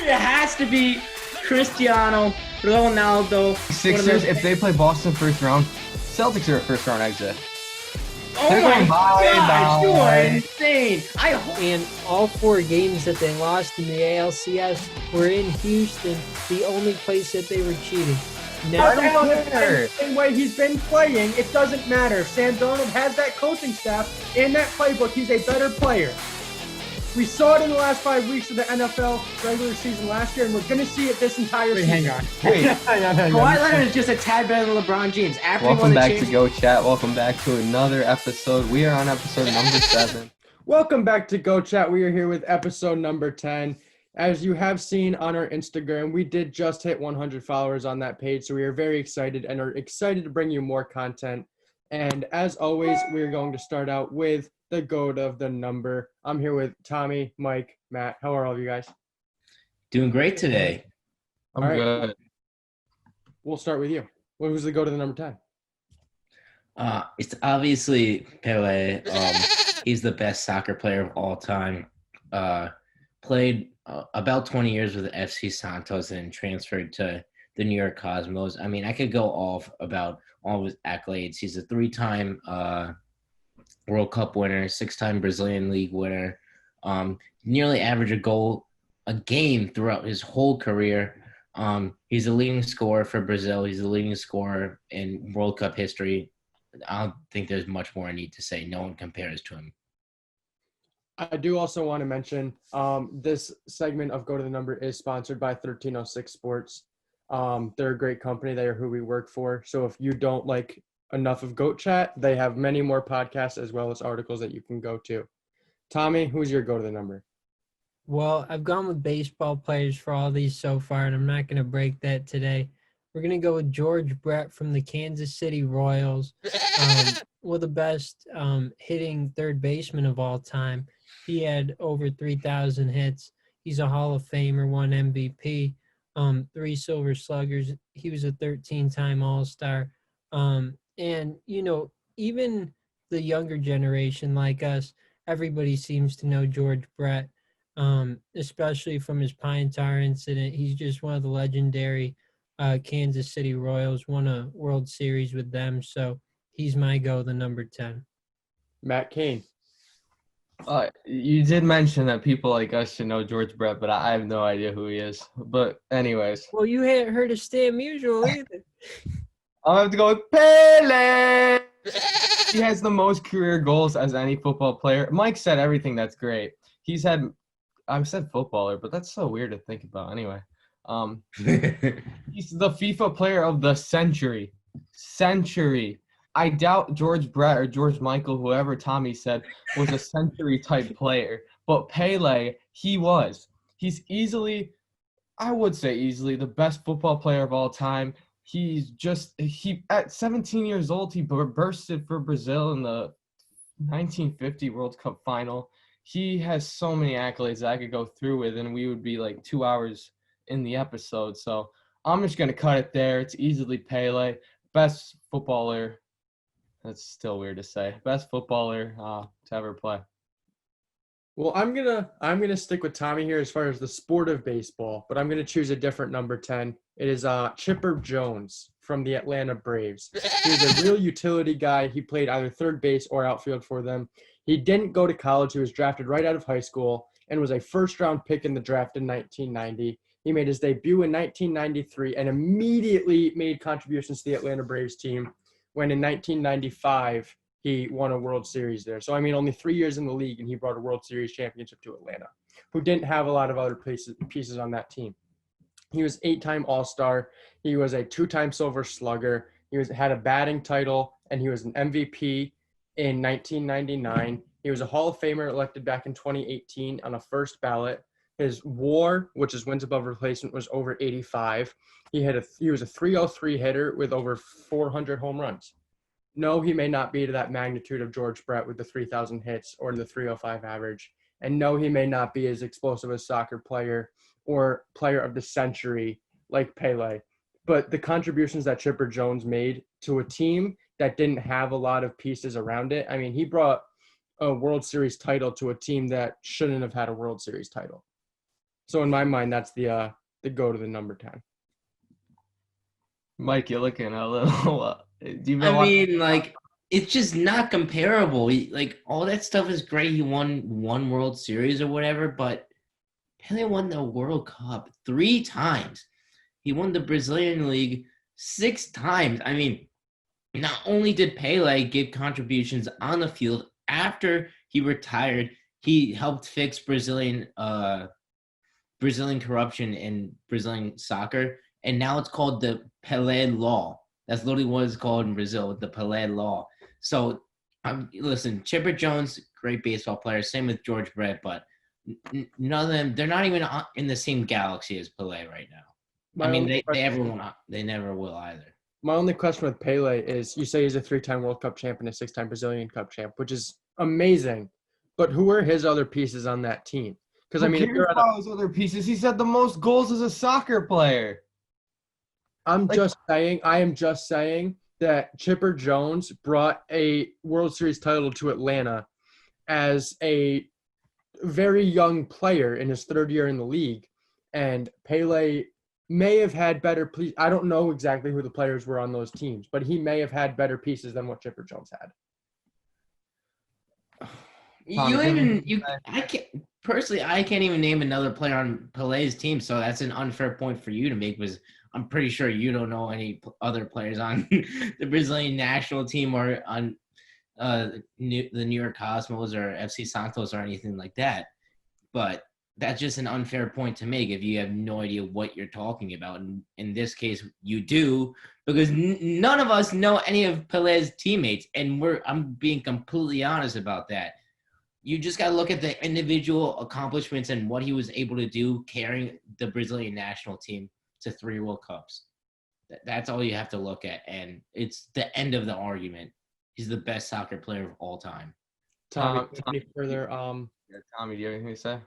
It has to be Cristiano Ronaldo. Sixers, if they play Boston first round, Celtics are a first round exit. Oh They're my going gosh, you are bye. insane. And all 4 games that they lost in the ALCS were in Houston, the only place that they were cheating. Now, The same way he's been playing, it doesn't matter. If Sam Darnold has that coaching staff in that playbook, he's a better player. We saw it in the last 5 weeks of the NFL regular season last year, and we're going to see it this entire season. Hang on. Wait, Kawhi Leonard is just a tad better than LeBron James. After he welcome won the back to championship. Go Chat. Welcome back to another episode. We are on episode number 7. Welcome back to Go Chat. We are here with episode number 10. As you have seen on our Instagram, we did just hit 100 followers on that page, so we are very excited and are excited to bring you more content. And as always, we're going to start out with the GOAT of the number. I'm here with Tommy, Mike, Matt. How are all of you guys? Doing great today. I'm All right. good. We'll start with you. Who's the GOAT of the number 10? It's obviously Pele. He's the best soccer player of all time. Played about 20 years with FC Santos and transferred to the New York Cosmos. I mean, I could go off about all of his accolades. He's a 3-time World Cup winner, 6-time Brazilian League winner, nearly average a goal a game throughout his whole career. He's a leading scorer for Brazil. He's a leading scorer in World Cup history. I don't think there's much more I need to say. No one compares to him. I do also want to mention this segment of Go to the Number is sponsored by 1306 Sports. They're a great company. They are who we work for. So if you don't like enough of Goat Chat, they have many more podcasts as well as articles that you can go to. Tommy, who's your Go to the Number? well, I've gone with baseball players for all these so far, and I'm not going to break that today. We're going to go with George Brett from the Kansas City Royals, one of the best hitting third baseman of all time. He had over 3,000 hits. He's a Hall of Famer, won MVP, 3 Silver Sluggers. He was a 13-time All-Star. And, you know, even the younger generation like us, everybody seems to know George Brett, especially from his Pine Tar incident. He's just one of the legendary Kansas City Royals, won a World Series with them. So he's my go, the number 10. Matt Cain. You did mention that people like us should know George Brett, but I have no idea who he is. But anyways, Well, you hadn't heard of StatMuse either. I'll have to go with Pele. He has the most career goals as any football player. Mike said everything that's great. He's had – I said footballer, but that's so weird to think about anyway. He's the FIFA player of the century. I doubt George Brett or George Michael, whoever Tommy said, was a century-type player. But Pele, he was. He's easily, I would say easily, the best football player of all time. At 17 years old, he bursted for Brazil in the 1950 World Cup final. He has so many accolades that I could go through with, and we would be like 2 hours in the episode. So I'm just going to cut it there. It's easily Pele. Best footballer. That's still weird to say. Best footballer to ever play. Well, I'm gonna stick with Tommy here as far as the sport of baseball, but I'm gonna choose a different number 10. It is Chipper Jones from the Atlanta Braves. He was a real utility guy. He played either third base or outfield for them. He didn't go to college. He was drafted right out of high school and was a first-round pick in the draft in 1990. He made his debut in 1993 and immediately made contributions to the Atlanta Braves team when in 1995 he won a World Series there. So, I mean, only 3 years in the league, and he brought a World Series championship to Atlanta, who didn't have a lot of other pieces on that team. He was 8-time All-Star. He was a 2-time Silver Slugger. He had a batting title, and he was an MVP in 1999. He was a Hall of Famer elected back in 2018 on a first ballot. His WAR, which is wins above replacement, was over 85. He was a 303 hitter with over 400 home runs. No, he may not be to that magnitude of George Brett with the 3,000 hits or the 305 average. And no, he may not be as explosive as soccer player or player of the century like Pele. But the contributions that Chipper Jones made to a team that didn't have a lot of pieces around it, I mean, he brought a World Series title to a team that shouldn't have had a World Series title. So in my mind, that's the go to the number 10. Mike, you're looking a little. Do you I know what? mean, like, it's just not comparable. Like, all that stuff is great. He won one World Series or whatever, but Pele won the World Cup 3 times. He won the Brazilian League 6 times. I mean, not only did Pele give contributions on the field after he retired, he helped fix Brazilian corruption in Brazilian soccer, and now it's called the Pelé Law. That's literally what it's called in Brazil, the Pelé Law. So, listen, Chipper Jones, great baseball player. Same with George Brett, but none of them, they're not even in the same galaxy as Pelé right now. I mean, they never will either. My only question with Pele is, you say he's a 3-time World Cup champ and a 6-time Brazilian Cup champ, which is amazing. But who are his other pieces on that team? Because I mean, if you're about his other pieces, he's had the most goals as a soccer player. I am just saying that Chipper Jones brought a World Series title to Atlanta as a very young player in his 3rd year in the league, and Pele may have had better. I don't know exactly who the players were on those teams, but he may have had better pieces than what Chipper Jones had. I can't even name another player on Pele's team, so that's an unfair point for you to make, because I'm pretty sure you don't know any other players on the Brazilian national team or on the New York Cosmos or FC Santos or anything like that. But that's just an unfair point to make if you have no idea what you're talking about. And in this case, you do, because none of us know any of Pele's teammates, and I'm being completely honest about that. You just got to look at the individual accomplishments and what he was able to do carrying the Brazilian national team to 3 World Cups. That's all you have to look at, and it's the end of the argument. He's the best soccer player of all time. Tommy, any further? Yeah, Tommy, do you have anything to say?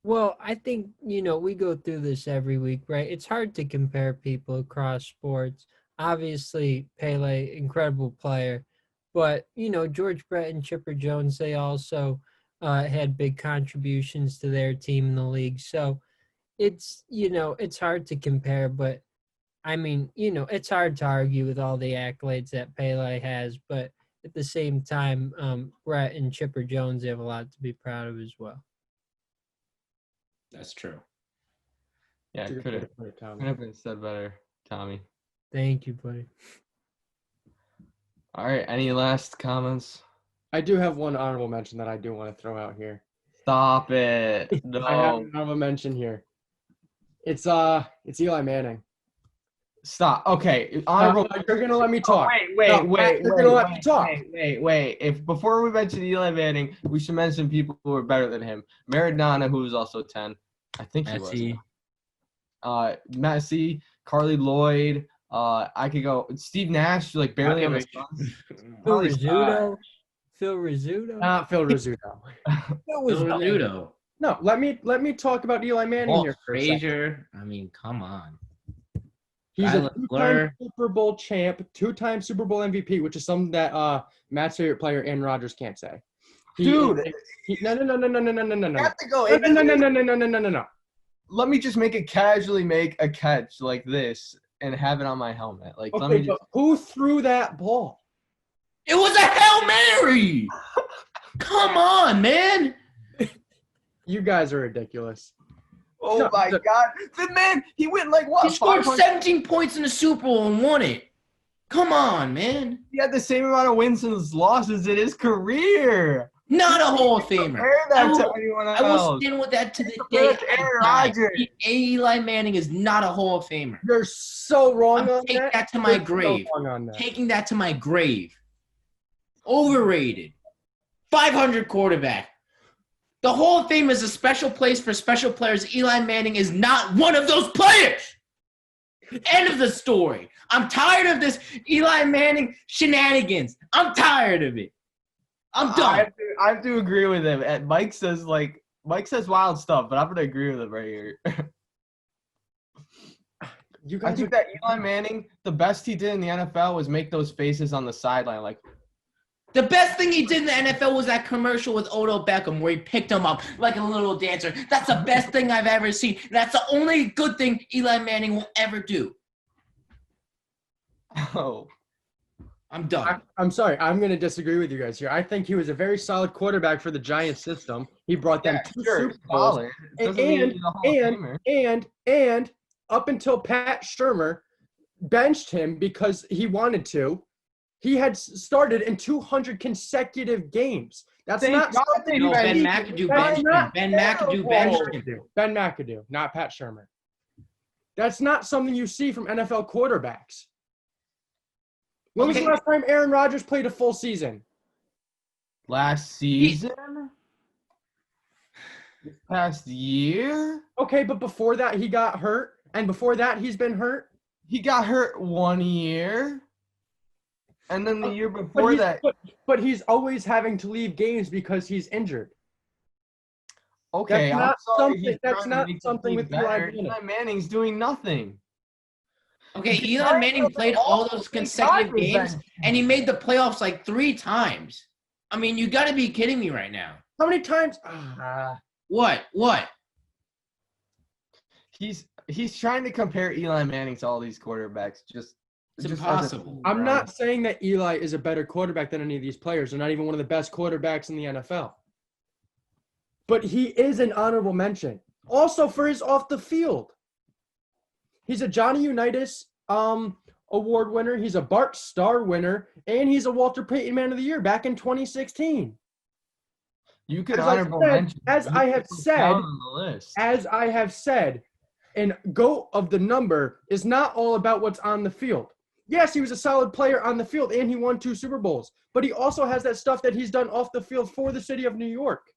Well, I think, we go through this every week, right? It's hard to compare people across sports. Obviously, Pele, incredible player. But, George Brett and Chipper Jones, they also had big contributions to their team in the league. So it's, it's hard to compare. But, I mean, it's hard to argue with all the accolades that Pele has. But at the same time, Brett and Chipper Jones have a lot to be proud of as well. That's true. Yeah, could have been said better, Tommy. Thank you, buddy. All right, any last comments? I do have one honorable mention that I do want to throw out here. Stop it. No. I have an honorable mention here. It's Eli Manning. Stop. Okay. Honorable. You're gonna let me talk. Wait. You're gonna let me talk. Wait. If before we mention Eli Manning, we should mention people who are better than him. Maradona, who was also 10. I think he was. Messi, Carly Lloyd. I could go. Steve Nash, like barely on his sons. Phil Rizzuto. Not Phil Rizzuto. Phil Rizzuto. No, let me talk about Eli Manning here. Frazier. I mean, come on. He's a 2-time Super Bowl champ, 2-time Super Bowl MVP, which is something that Matt's favorite player, Aaron Rodgers, can't say. No. No. Have to go. No. Let me just casually make a catch like this and have it on my helmet. Like, okay, let me just. Who threw that ball? It was a Hail Mary. Come on, man. You guys are ridiculous. Oh my God. The man, he went like what? He scored 17 points in the Super Bowl and won it. Come on, man. He had the same amount of wins and losses in his career. Not a Hall of Famer. Compare that to anyone else. I will stand with that to the day I die. Eli Manning is not a Hall of Famer. You're so wrong on Take that. that to my grave. Taking that to my grave. Overrated. 500 quarterback. The Hall of Fame is a special place for special players. Eli Manning is not one of those players. End of the story. I'm tired of this Eli Manning shenanigans. I'm tired of it. I'm done. I have to agree with him. And Mike says wild stuff, but I'm gonna agree with him right here. I think that Eli Manning, the best he did in the NFL was make those faces on the sideline, like. The best thing he did in the NFL was that commercial with Odell Beckham where he picked him up like a little dancer. That's the best thing I've ever seen. That's the only good thing Eli Manning will ever do. Oh, I'm done. I'm sorry. I'm going to disagree with you guys here. I think he was a very solid quarterback for the Giants system. He brought them two sure, Super Bowls. solid. It doesn't mean he's a Hall of Famer. And up until Pat Shurmur benched him because he wanted to, he had started in 200 consecutive games. That's Thank not God something they you Ben benched McAdoo That's benched him. not Ben McAdoo benched him. Ben McAdoo, not Pat Shurmur. That's not something you see from NFL quarterbacks. When was the last time Aaron Rodgers played a full season? Last season? This past year? Okay, but before that he got hurt, and before that he's been hurt. He got hurt 1 year. And then the year before that. But he's always having to leave games because he's injured. Okay, That's not something with Eli Manning. Eli Manning's doing nothing. Okay, Eli Manning played all those consecutive games, and he made the playoffs like 3 times. I mean, you got to be kidding me right now. How many times? What? He's trying to compare Eli Manning to all these quarterbacks. It's impossible. I'm not saying that Eli is a better quarterback than any of these players. They're not even one of the best quarterbacks in the NFL. But he is an honorable mention. Also for his off the field. He's a Johnny Unitas award winner. He's a Bart Starr winner. And he's a Walter Payton Man of the Year back in 2016. You could honorable mention. As I have said, and GOAT of the number is not all about what's on the field. Yes, he was a solid player on the field, and he won 2 Super Bowls. But he also has that stuff that he's done off the field for the city of New York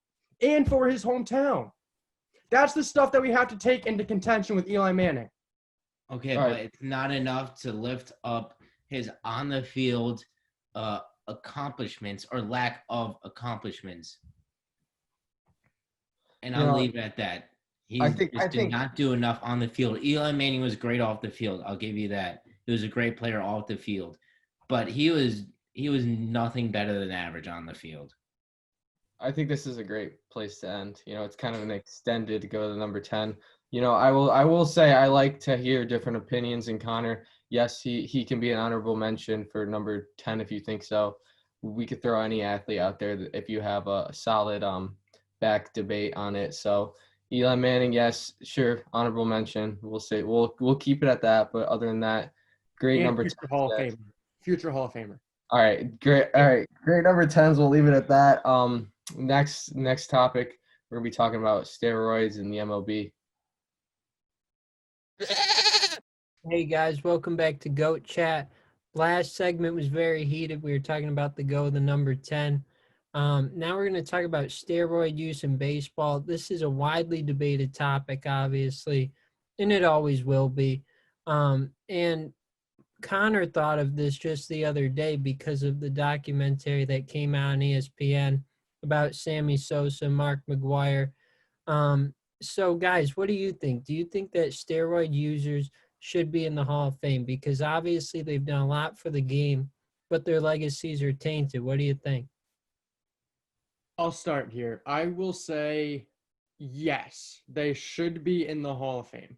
and for his hometown. That's the stuff that we have to take into contention with Eli Manning. Okay, but it's not enough to lift up his on-the-field accomplishments or lack of accomplishments. And I'll leave it at that. He did not do enough on the field. Eli Manning was great off the field. I'll give you that. He was a great player off the field. But he was nothing better than average on the field. I think this is a great place to end. It's kind of an extended to go to number 10. I will say I like to hear different opinions. And Connor, yes, he can be an honorable mention for number 10 if you think so. We could throw any athlete out there if you have a solid back debate on it. So Eli Manning, yes, sure, honorable mention. We'll say we'll keep it at that. But other than that, great number 10. Future Hall of Famer. All right, great. All right, great number 10s. We'll leave it at that. Next topic, we're gonna be talking about steroids in the MLB. Hey guys, welcome back to GOAT Chat. Last segment was very heated. We were talking about the number 10. Now we're going to talk about steroid use in baseball. This is a widely debated topic, obviously, and it always will be. And Connor thought of this just the other day because of the documentary that came out on ESPN about Sammy Sosa, Mark McGwire. So, guys, what do you think? Do you think that steroid users should be in the Hall of Fame? Because obviously they've done a lot for the game, but their legacies are tainted. What do you think? I'll start here. I will say yes, they should be in the Hall of Fame.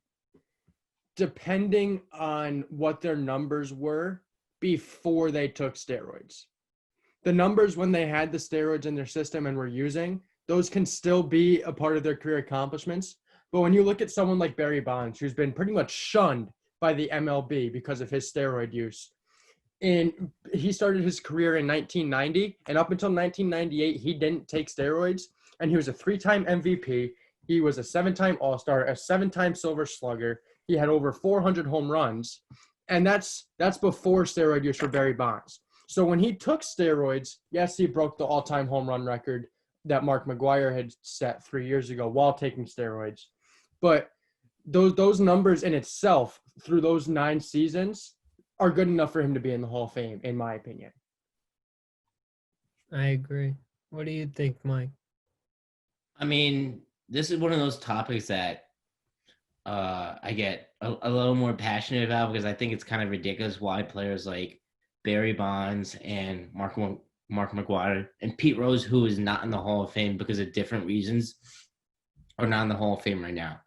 Depending on what their numbers were before they took steroids. The numbers when they had the steroids in their system and were using, those can still be a part of their career accomplishments. But when you look at someone like Barry Bonds, who's been pretty much shunned by the MLB because of his steroid use, and he started his career in 1990, and up until 1998, he didn't take steroids, and he was a 3-time MVP. He was a 7-time All-Star, a 7-time Silver Slugger. He had over 400 home runs, and that's before steroid use for Barry Bonds. So when he took steroids, yes, he broke the all-time home run record that Mark McGwire had set 3 years ago while taking steroids. But those numbers in itself, through those 9 seasons, are good enough for him to be in the Hall of Fame, in my opinion. I agree. What do you think, Mike? I mean, this is one of those topics that I get a little more passionate about because I think it's kind of ridiculous why players like Barry Bonds and Mark Mark McGuire, and Pete Rose, who is not in the Hall of Fame because of different reasons, are not in the Hall of Fame right now.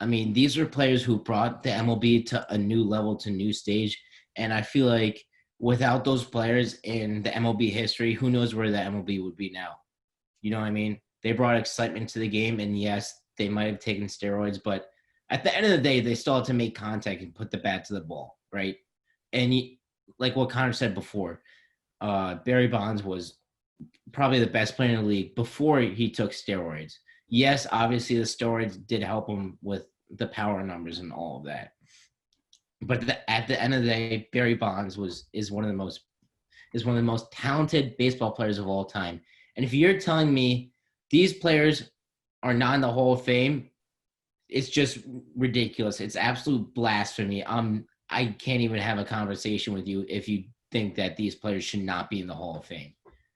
I mean, these are players who brought the MLB to a new level, to a new stage. And I feel like without those players in the MLB history, who knows where the MLB would be now? You know what I mean? They brought excitement to the game. And yes, they might have taken steroids, but at the end of the day, they still have to make contact and put the bat to the ball, right? And like what Connor said before, Barry Bonds was probably the best player in the league before he took steroids. Yes, obviously the steroids did help him with the power numbers and all of that. But at the end of the day, Barry Bonds is one of the most talented baseball players of all time. And if you're telling me these players are not in the Hall of Fame, it's just ridiculous. It's absolute blasphemy. I can't even have a conversation with you if you think that these players should not be in the Hall of Fame.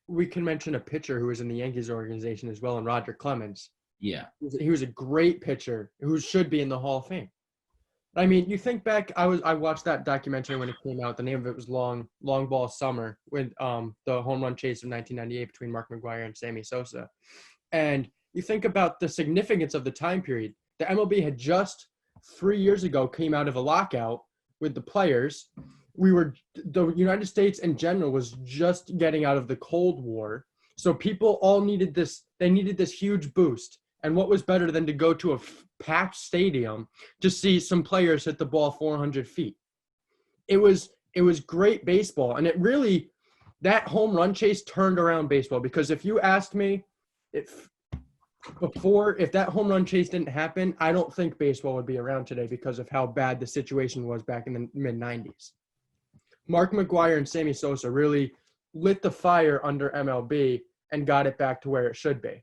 We can mention a pitcher who was in the Yankees organization as well, and Roger Clemens. Yeah. He was a great pitcher who should be in the Hall of Fame. I mean, you think back, I watched that documentary when it came out. The name of it was Long Ball Summer, with the home run chase of 1998 between Mark McGuire and Sammy Sosa. And you think about the significance of the time period. The MLB had just 3 years ago came out of a lockout with the players. The United States in general was just getting out of the Cold War. So people all needed this. They needed this huge boost. And what was better than to go to a packed stadium to see some players hit the ball 400 feet? It was great baseball. And that home run chase turned around baseball, because if you asked me if that home run chase didn't happen, I don't think baseball would be around today because of how bad the situation was back in the mid-90s. Mark McGuire and Sammy Sosa really lit the fire under MLB and got it back to where it should be.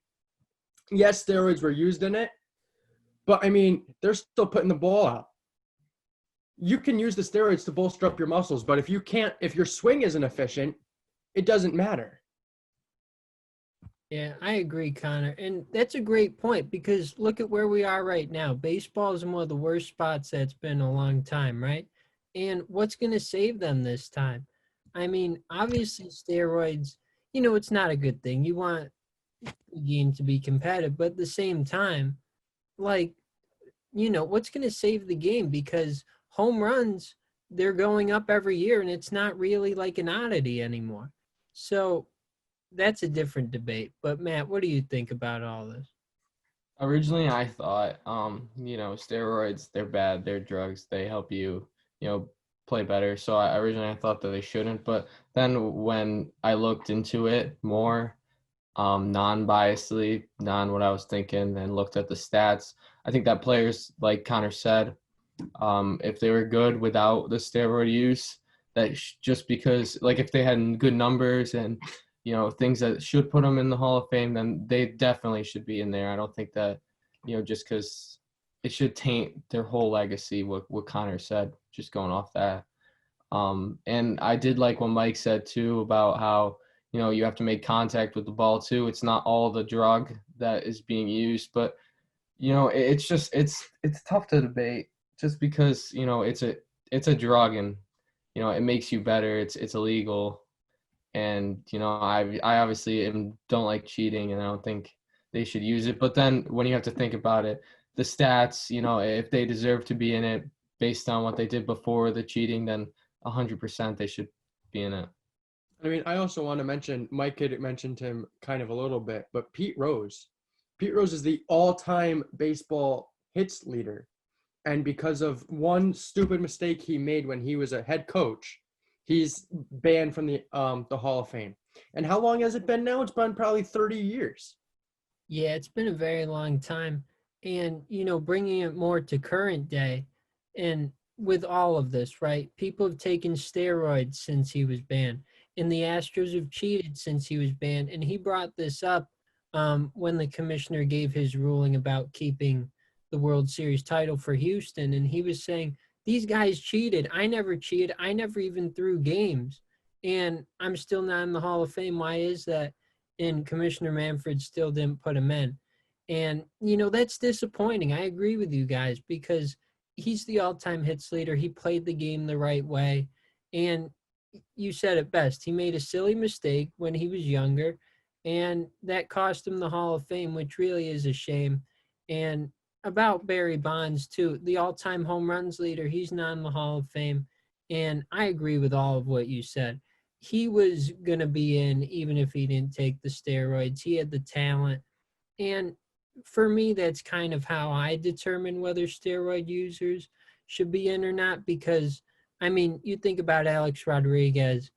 Yes, steroids were used in it, but I mean, they're still putting the ball out. You can use the steroids to bolster up your muscles, but if your swing isn't efficient, it doesn't matter. Yeah, I agree, Connor. And that's a great point, because look at where we are right now. Baseball is in one of the worst spots that's been in a long time, right? And what's going to save them this time? I mean, obviously steroids, it's not a good thing. You want the game to be competitive, but at the same time, what's going to save the game? Because home runs, they're going up every year, and it's not really like an oddity anymore. So that's a different debate. But Matt, what do you think about all this? Originally, I thought, steroids, they're bad. They're drugs. They help you, play better. So I thought that they shouldn't. But then when I looked into it more, non-biasedly, what I was thinking, and looked at the stats, I think that players, like Connor said, if they were good without the steroid use, that just because, like, if they had good numbers and things that should put them in the Hall of Fame, then they definitely should be in there. I don't think that, just because it should taint their whole legacy, what Connor said, just going off that. And I did like what Mike said too about how, you have to make contact with the ball too. It's not all the drug that is being used, but, it's just, it's tough to debate just because, it's a drug, and, it makes you better. It's illegal. And, I obviously don't like cheating, and I don't think they should use it. But then when you have to think about it, the stats, if they deserve to be in it based on what they did before the cheating, then 100% they should be in it. I mean, I also want to mention, Mike had mentioned him kind of a little bit, but Pete Rose. Pete Rose is the all-time baseball hits leader. And because of one stupid mistake he made when he was a head coach, he's banned from the Hall of Fame. And how long has it been now? It's been probably 30 years. Yeah, it's been a very long time. And, bringing it more to current day, and with all of this, right, people have taken steroids since he was banned, and the Astros have cheated since he was banned. And he brought this up when the commissioner gave his ruling about keeping the World Series title for Houston. And he was saying, these guys cheated. I never cheated. I never even threw games. And I'm still not in the Hall of Fame. Why is that? And Commissioner Manfred still didn't put him in. And, that's disappointing. I agree with you guys, because he's the all-time hits leader. He played the game the right way. And you said it best. He made a silly mistake when he was younger, and that cost him the Hall of Fame, which really is a shame. And about Barry Bonds, too, the all time home runs leader, he's not in the Hall of Fame. And I agree with all of what you said. He was going to be in even if he didn't take the steroids. He had the talent. And for me, that's kind of how I determine whether steroid users should be in or not. Because, I mean, you think about Alex Rodriguez,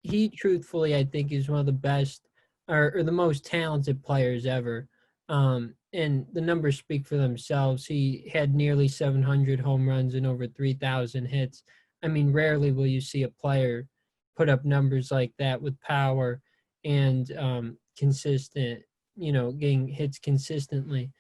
he truthfully, I think, is one of the best or the most talented players ever. And the numbers speak for themselves. He had nearly 700 home runs and over 3,000 hits. I mean, rarely will you see a player put up numbers like that with power and consistent, getting hits consistently.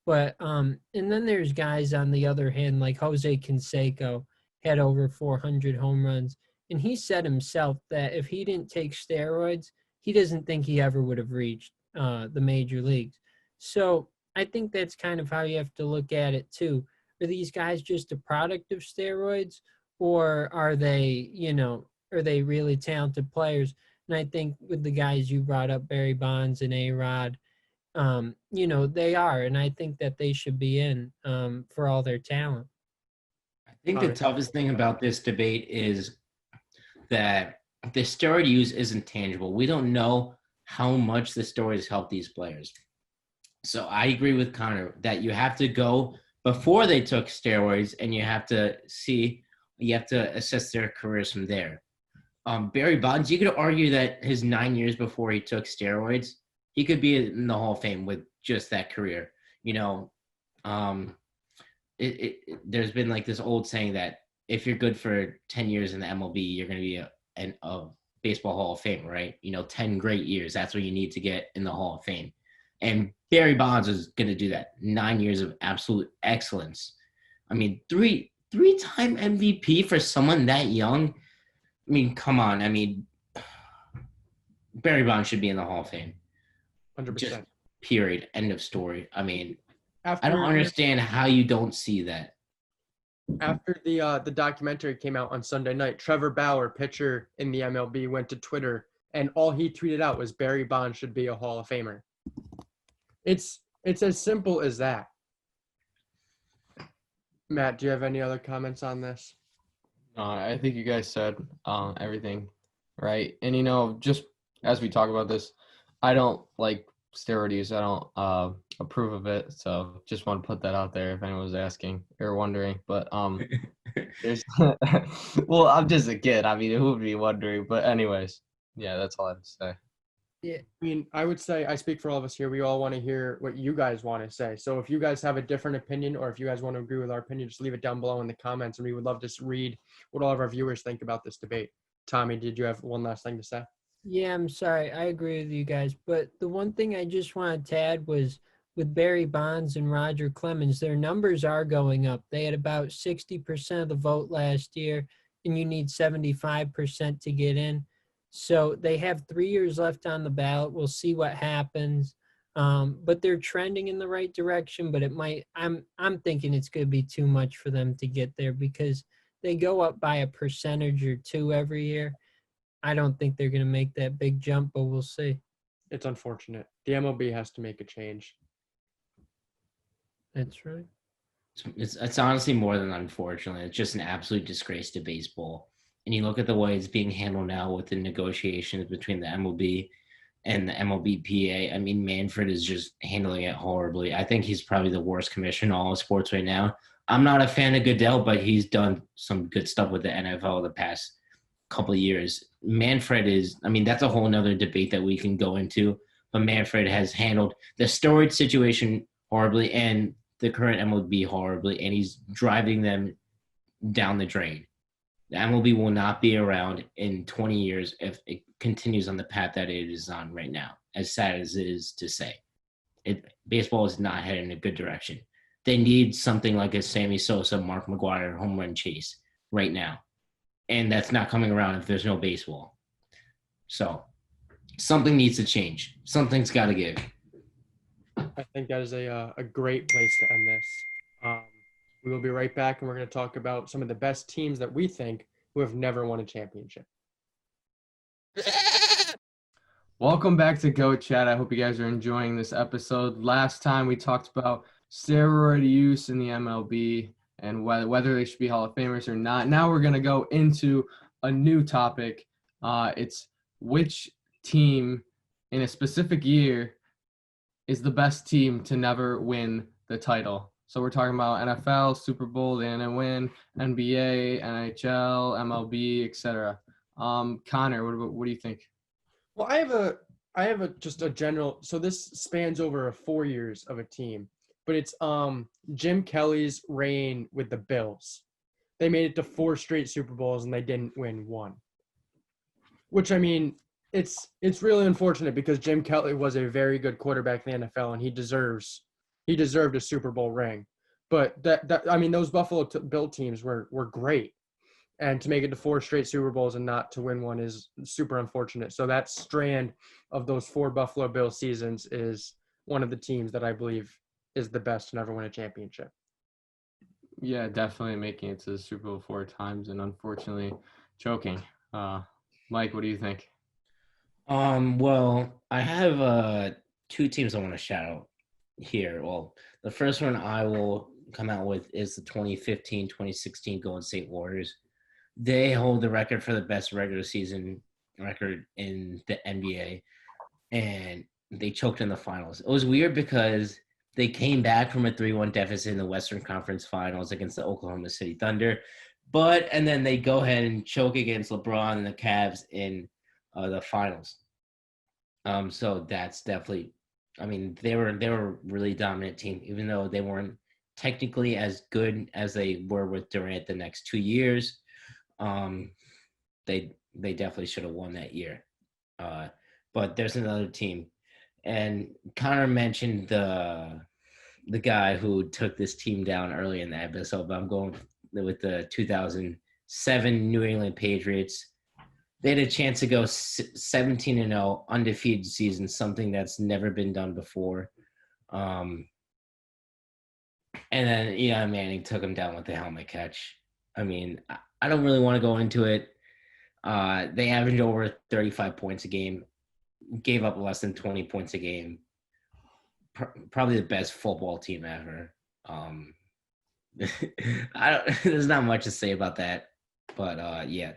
But and then there's guys on the other hand, like Jose Canseco had over 400 home runs. And he said himself that if he didn't take steroids, he doesn't think he ever would have reached the major leagues. So I think that's kind of how you have to look at it too. Are these guys just a product of steroids, or are they, are they really talented players? And I think with the guys you brought up, Barry Bonds and A-Rod, they are. And I think that they should be in for all their talent. I think the toughest thing about this debate is that the steroid use isn't tangible. We don't know how much the steroids help these players. So I agree with Connor that you have to go before they took steroids and you have to assess their careers from there. Barry Bonds, you could argue that his 9 years before he took steroids, he could be in the Hall of Fame with just that career. There's been like this old saying that if you're good for 10 years in the MLB, you're going to be a baseball Hall of Fame, right? 10 great years. That's what you need to get in the Hall of Fame. And Barry Bonds is going to do that. 9 years of absolute excellence. I mean, three-time MVP for someone that young. I mean, come on. I mean, Barry Bonds should be in the Hall of Fame. 100%. Just period. End of story. I mean, I don't understand how you don't see that. After the documentary came out on Sunday night, Trevor Bauer, pitcher in the MLB, went to Twitter, and all he tweeted out was Barry Bonds should be a Hall of Famer. It's as simple as that. Matt, do you have any other comments on this? I think you guys said everything right. And, just as we talk about this, I don't like steroid use. I don't approve of it. So just want to put that out there if anyone was asking or wondering. But there's well, I'm just a kid. I mean, who would be wondering? But anyways, yeah, that's all I have to say. Yeah. I mean, I would say I speak for all of us here. We all want to hear what you guys want to say. So if you guys have a different opinion or if you guys want to agree with our opinion, just leave it down below in the comments. And we would love to read what all of our viewers think about this debate. Tommy, did you have one last thing to say? Yeah, I'm sorry. I agree with you guys. But the one thing I just wanted to add was with Barry Bonds and Roger Clemens, their numbers are going up. They had about 60% of the vote last year, and you need 75% to get in. So they have 3 years left on the ballot. We'll see what happens. But they're trending in the right direction, but it might, I'm thinking it's going to be too much for them to get there because they go up by a percentage or two every year. I don't think they're going to make that big jump, but we'll see. It's unfortunate. The MLB has to make a change. That's right. It's honestly more than unfortunate. It's just an absolute disgrace to baseball. And you look at the way it's being handled now with the negotiations between the MLB and the MLBPA. I mean, Manfred is just handling it horribly. I think he's probably the worst commissioner in all of sports right now. I'm not a fan of Goodell, but he's done some good stuff with the NFL the past couple of years. Manfred is, I mean, that's a whole nother debate that we can go into. But Manfred has handled the steroid situation horribly and the current MLB horribly, and he's driving them down the drain. The MLB will not be around in 20 years if it continues on the path that it is on right now, as sad as it is to say. Baseball is not heading in a good direction. They need something like a Sammy Sosa, Mark McGwire home run chase right now. And that's not coming around if there's no baseball. So something needs to change. Something's got to give. I think that is a great place to end this. We will be right back, and we're going to talk about some of the best teams that we think who have never won a championship. Welcome back to Go Chat. I hope you guys are enjoying this episode. Last time we talked about steroid use in the MLB and whether they should be Hall of Famers or not. Now we're going to go into a new topic. It's which team in a specific year is the best team to never win the title. So we're talking about NFL, Super Bowl, they didn't win, NBA, NHL, MLB, etc. Connor, what do you think? Well, I have a just a general. So this spans over 4 years of a team, but it's Jim Kelly's reign with the Bills. They made it to 4 straight Super Bowls and they didn't win one. Which, I mean, it's really unfortunate because Jim Kelly was a very good quarterback in the NFL and he deserved a Super Bowl ring. But I mean, those Buffalo Bill teams were great. And to make it to 4 straight Super Bowls and not to win one is super unfortunate. So that strand of those 4 Buffalo Bill seasons is one of the teams that I believe is the best to never win a championship. Yeah, definitely making it to the Super Bowl 4 times and unfortunately choking. Mike, what do you think? Well, I have 2 teams I want to shout out here. Well, the first one I will come out with is the 2015-2016 Golden State Warriors. They hold the record for the best regular season record in the NBA, and they choked in the finals. It was weird because they came back from a 3-1 deficit in the Western Conference Finals against the Oklahoma City Thunder, and then they go ahead and choke against LeBron and the Cavs in the finals. So that's definitely, I mean, they were a really dominant team, even though they weren't technically as good as they were with Durant the next 2 years. They definitely should have won that year. But there's another team, and Connor mentioned the guy who took this team down early in the episode, but I'm going with the 2007 New England Patriots. They had a chance to go 17-0 undefeated season, something that's never been done before. And then Eli Manning took them down with the helmet catch. I mean, I don't really want to go into it. They averaged over 35 points a game, gave up less than 20 points a game. Probably the best football team ever. There's not much to say about that, but yeah,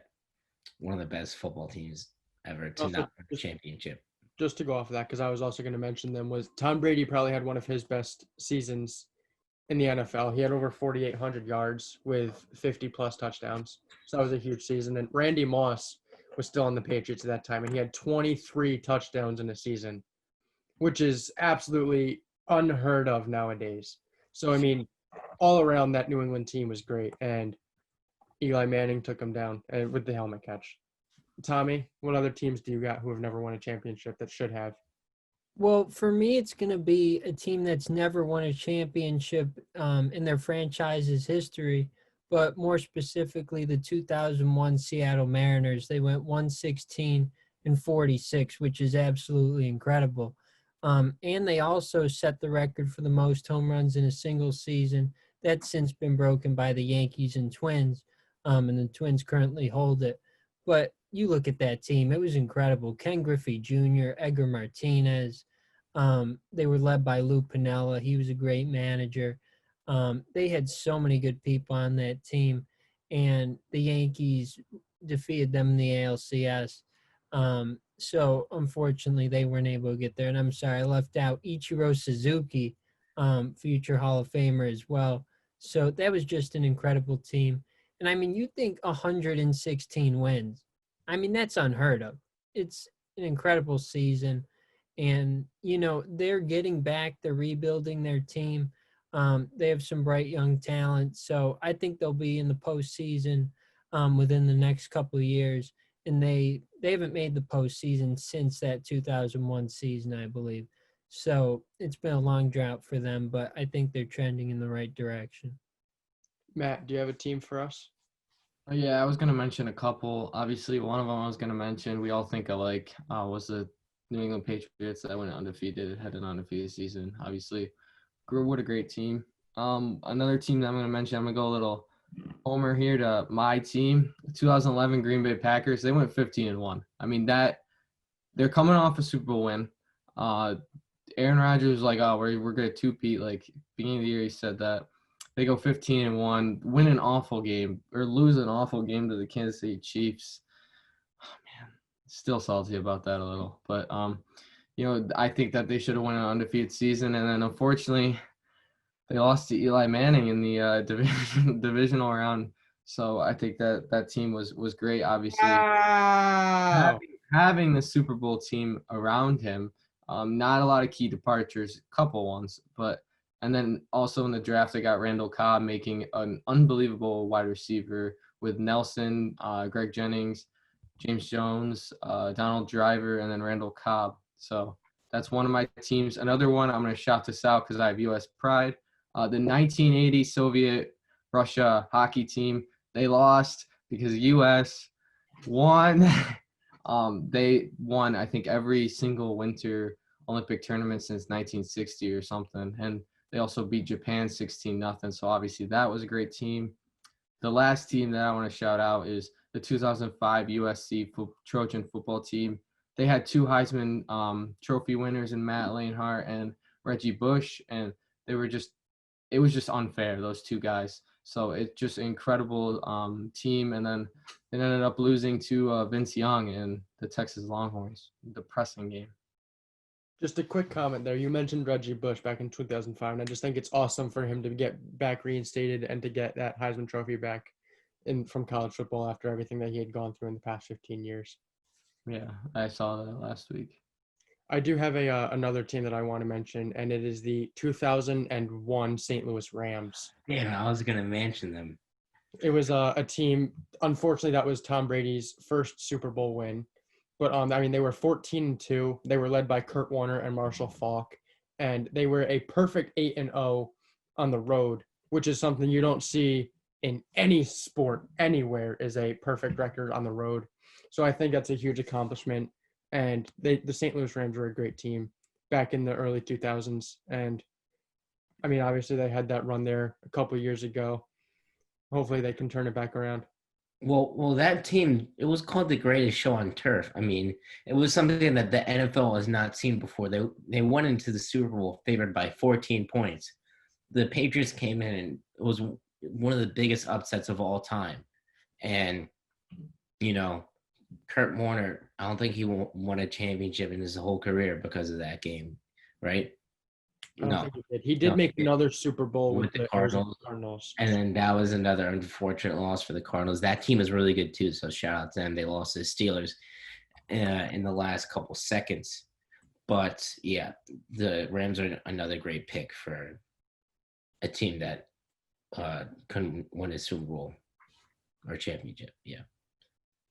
one of the best football teams ever to not win the championship. Just to go off of that, because I was also going to mention them, was Tom Brady probably had one of his best seasons in the NFL. He had over 4,800 yards with 50-plus touchdowns. So that was a huge season. And Randy Moss was still on the Patriots at that time, and he had 23 touchdowns in a season, which is absolutely unheard of nowadays. So, I mean, all around that New England team was great, and Eli Manning took him down with the helmet catch. Tommy, what other teams do you got who have never won a championship that should have? Well, for me, it's going to be a team that's never won a championship in their franchise's history, but more specifically, the 2001 Seattle Mariners. They went 116-46, which is absolutely incredible. And they also set the record for the most home runs in a single season. That's since been broken by the Yankees and Twins, and the Twins currently hold it. But you look at that team, it was incredible. Ken Griffey Jr., Edgar Martinez. They were led by Lou Piniella. He was a great manager. They had so many good people on that team, and the Yankees defeated them in the ALCS. So unfortunately, they weren't able to get there. And I'm sorry, I left out Ichiro Suzuki, future Hall of Famer as well. So that was just an incredible team. And I mean, you think 116 wins. I mean, that's unheard of. It's an incredible season. And, you know, they're getting back. They're rebuilding their team. They have some bright young talent. So I think they'll be in the postseason within the next couple of years. And they haven't made the postseason since that 2001 season, I believe. So it's been a long drought for them, but I think they're trending in the right direction. Matt, do you have a team for us? Yeah, I was going to mention a couple. Obviously, one of them I was going to mention, we all think alike, was the New England Patriots that went undefeated, had an undefeated season. Obviously, what a great team. Another team that I'm going to mention, I'm going to go a little homer here to my team, 2011 Green Bay Packers. They went 15-1. I mean, that they're coming off a Super Bowl win. Aaron Rodgers was like, oh, we're gonna two-peat. Like beginning of the year, he said that. They go 15-1, win an awful game or lose an awful game to the Kansas City Chiefs. Oh man, still salty about that a little. But I think that they should have won an undefeated season, and then unfortunately, they lost to Eli Manning in the divisional round. So I think that team was great. Obviously, Wow. having the Super Bowl team around him. Not a lot of key departures, a couple ones, and then also in the draft, they got Randall Cobb making an unbelievable wide receiver with Nelson, Greg Jennings, James Jones, Donald Driver, and then Randall Cobb. So that's one of my teams. Another one, I'm going to shout this out because I have U.S. pride. The 1980 Soviet Russia hockey team, they lost because the U.S. won. They won, I think, every single winter Olympic tournament since 1960 or something. And they also beat Japan 16-0. So obviously that was a great team. The last team that I want to shout out is the 2005 USC Trojan football team. They had two Heisman Trophy winners in Matt Lanehart and Reggie Bush, and it was just unfair, those two guys. So it's just an incredible team. And then it ended up losing to Vince Young and the Texas Longhorns. Depressing game. Just a quick comment there. You mentioned Reggie Bush back in 2005, and I just think it's awesome for him to get back reinstated and to get that Heisman Trophy back from college football after everything that he had gone through in the past 15 years. Yeah, I saw that last week. I do have another team that I want to mention, and it is the 2001 St. Louis Rams. Damn, I was gonna mention them. It was a team. Unfortunately, that was Tom Brady's first Super Bowl win. But they were 14-2. They were led by Kurt Warner and Marshall Faulk, and they were a perfect 8-0 on the road, which is something you don't see in any sport anywhere. Is a perfect record on the road. So I think that's a huge accomplishment. And the St. Louis Rams were a great team back in the early 2000s. And obviously they had that run there a couple of years ago. Hopefully they can turn it back around. Well, that team, it was called the greatest show on turf. It was something that the NFL has not seen before. They went into the Super Bowl favored by 14 points. The Patriots came in, and it was one of the biggest upsets of all time. And, Kurt Warner, I don't think he won a championship in his whole career because of that game, right? I don't think he did. He did make another Super Bowl with the Cardinals. And then that was another unfortunate loss for the Cardinals. That team is really good too, so shout out to them. They lost to the Steelers in the last couple seconds. But, yeah, the Rams are another great pick for a team that couldn't win a Super Bowl or championship, yeah.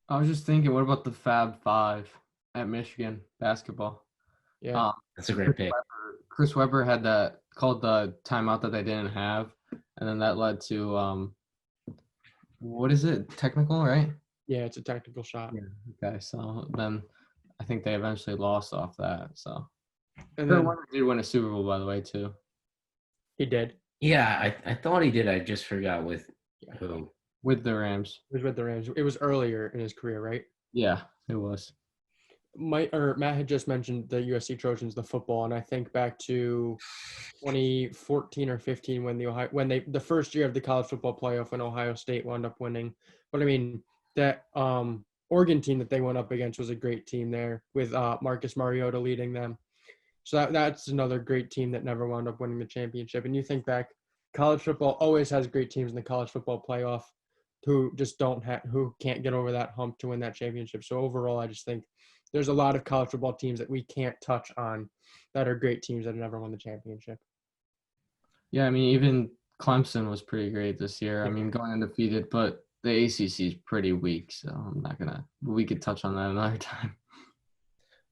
I was just thinking, what about the Fab Five at Michigan basketball? Yeah, that's a great pick. Chris Webber had that called the timeout that they didn't have, and then that led to what is it? Technical, right? Yeah, it's a technical shot. Yeah. Okay, so then I think they eventually lost off that. So and then Webber did win a Super Bowl, by the way, too. He did. Yeah, I thought he did. I just forgot with who. With the Rams. It was with the Rams. It was earlier in his career, right? Yeah, it was. Matt had just mentioned the USC Trojans, the football, and I think back to 2014 or 15 when the first year of the college football playoff when Ohio State wound up winning. But that Oregon team that they went up against was a great team there with Marcus Mariota leading them. So that's another great team that never wound up winning the championship. And you think back, college football always has great teams in the college football playoff who just who can't get over that hump to win that championship. So overall, I just think there's a lot of college football teams that we can't touch on that are great teams that have never won the championship. Yeah, even Clemson was pretty great this year. Going undefeated, but the ACC is pretty weak, so I'm not gonna. We could touch on that another time.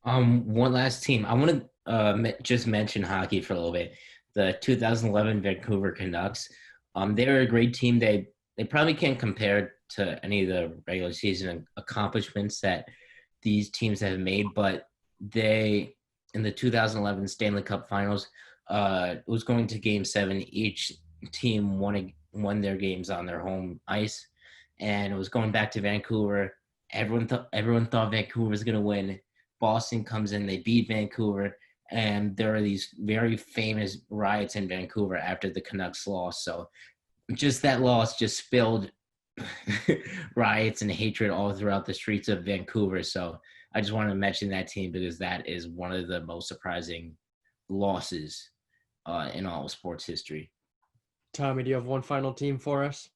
One last team. I want to just mention hockey for a little bit. The 2011 Vancouver Canucks. They were a great team. They probably can't compare to any of the regular season accomplishments that these teams have made, but they, in the 2011 Stanley Cup Finals, it was going to Game 7. Each team won their games on their home ice, and it was going back to Vancouver. Everyone thought Vancouver was going to win. Boston comes in, they beat Vancouver, and there are these very famous riots in Vancouver after the Canucks lost. So just that loss just spilled riots and hatred all throughout the streets of Vancouver. So I just wanted to mention that team because that is one of the most surprising losses in all of sports history. Tommy, do you have one final team for us?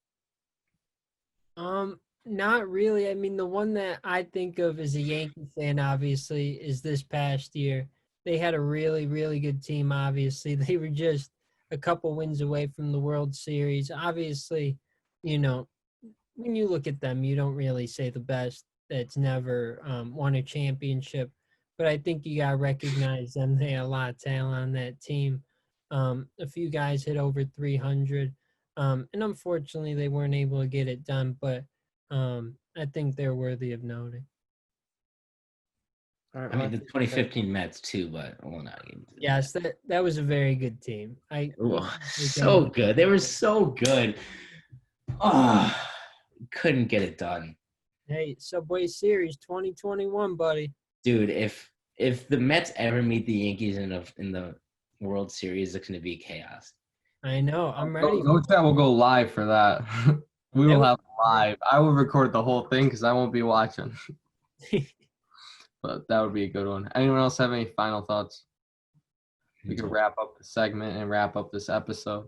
Not really. I mean, the one that I think of as a Yankee fan, obviously, is this past year. They had a really, really good team, obviously. They were just a couple wins away from the World Series. Obviously, you know, when you look at them, you don't really say the best that's never won a championship. But I think you got to recognize them. They had a lot of talent on that team. A few guys hit over 300. And unfortunately, they weren't able to get it done. But I think they're worthy of noting. All right, I mean, the 2015 Mets too, but we'll not get into that. Yes, that was a very good team. So good. They were so good. Oh, couldn't get it done. Hey, Subway Series 2021, buddy. Dude, if the Mets ever meet the Yankees in the World Series, it's going to be chaos. I know. I'm ready. No chat will go live for that. We will have live. I will record the whole thing because I won't be watching. But that would be a good one. Anyone else have any final thoughts? We can wrap up the segment and wrap up this episode.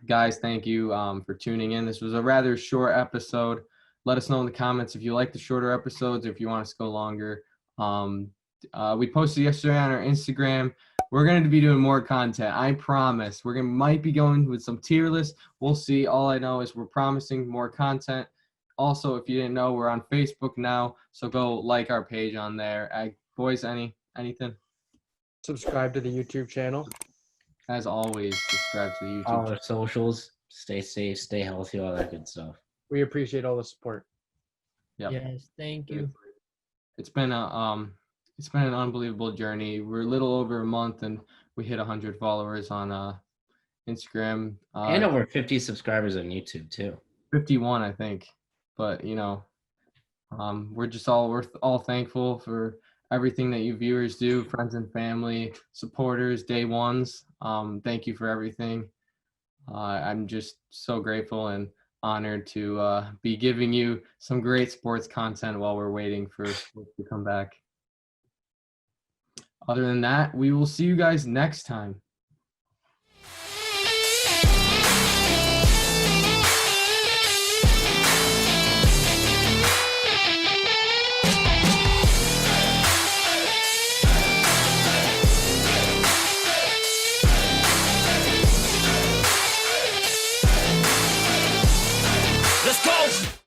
Guys, thank you for tuning in. This was a rather short episode. Let us know in the comments if you like the shorter episodes or if you want us to go longer. We posted yesterday on our Instagram. We're going to be doing more content. I promise. Might be going with some tier lists. We'll see. All I know is we're promising more content. Also, if you didn't know, we're on Facebook now, so go like our page on there. Boys, anything? Subscribe to the YouTube channel. As always, subscribe to the YouTube All channel. our socials. Stay safe, stay healthy, all that good stuff. We appreciate all the support. Yep. Yes, thank you. It's been an unbelievable journey. We're a little over a month, and we hit 100 followers on Instagram. And over 50 subscribers on YouTube too. 51, I think. But we're all thankful for everything that you viewers do, friends and family, supporters, day ones. Thank you for everything. I'm just so grateful and honored to be giving you some great sports content while we're waiting for sports to come back. Other than that, we will see you guys next time.